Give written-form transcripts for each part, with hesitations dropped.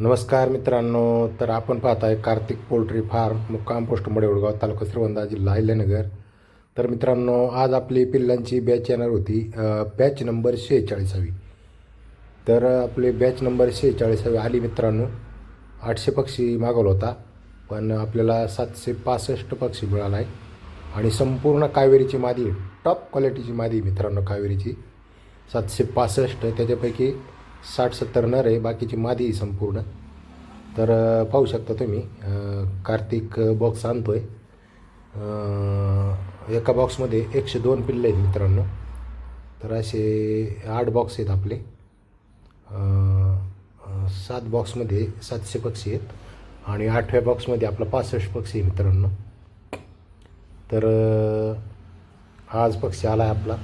नमस्कार मित्रांनो. तर आपण पाहत आहे कार्तिक पोल्ट्री फार्म, मुक्काम पोस्ट मडेवडगाव, तालुका श्रीगोंदा, जिल्हा अहिल्यानगर. तर मित्रांनो, आज आपली पिल्लांची बॅच येणार होती, बॅच नंबर 46. तर आपले बॅच नंबर 46 आली मित्रांनो. 800 पक्षी मागवला होता, पण आपल्याला 765 पक्षी मिळाला आहे. आणि संपूर्ण कावेरीची मादी, टॉप क्वालिटीची मादी मित्रांनो. कावेरीची 765, त्याच्यापैकी 60-70 नर आहे, बाकीची मादी संपूर्ण. तर पाहू शकता तुम्ही, कार्तिक बॉक्स आणतो आहे. एका बॉक्समध्ये 102 पिल्ले आहेत मित्रांनो. तर असे 8 बॉक्स आहेत आपले. 7 बॉक्समध्ये 700 पक्षी आहेत आणि 8व्या बॉक्समध्ये आपला 65 पक्षी आहे मित्रांनो. तर आज पक्षी आला आहे आपला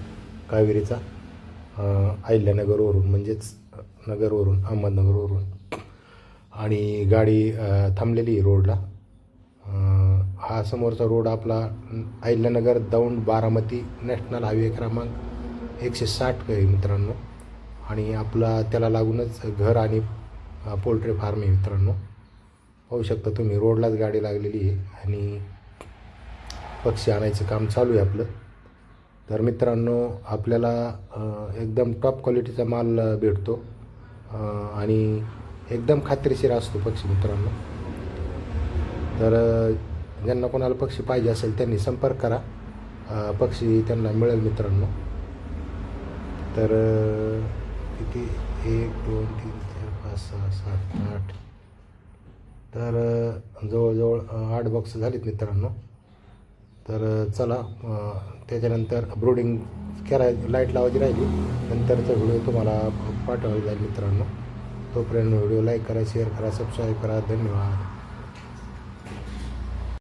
कावेरीचा, अहिल्यानगरवरून, म्हणजेच नगरवरून, अहमदनगरवरून. आणि गाडी थांबलेली आहे रोडला. हा समोरचा रोड आपला अहिल्यानगर दौंड बारामती नॅशनल हायवे क्रमांक 160 आहे मित्रांनो. आणि आपला त्याला लागूनच घर आणि पोल्ट्री फार्म आहे मित्रांनो. पाहू शकता तुम्ही, रोडलाच गाडी लागलेली आहे आणि पक्षी आणायचं काम चालू आहे आपलं. तर मित्रांनो, आपल्याला एकदम टॉप क्वालिटीचा माल भेटतो आणि एकदम खात्रीशीर असतो पक्षी मित्रांनो. तर ज्यांना कोणाला पक्षी पाहिजे असेल त्यांनी संपर्क करा, पक्षी त्यांना मिळेल मित्रांनो. तर किती 1 2 3 4 5 6 7 8, तर जवळजवळ 8 बॉक्स झालीत मित्रांनो. तर चला, त्याच्यानंतर ब्रोडिंग लाईट लावायची राहिली, नंतरचा व्हिडिओ तुम्हाला पाठवला जाईल मित्रांनो. तोपर्यंत व्हिडिओ लाईक करा, शेअर करा, सबस्क्राईब करा. धन्यवाद.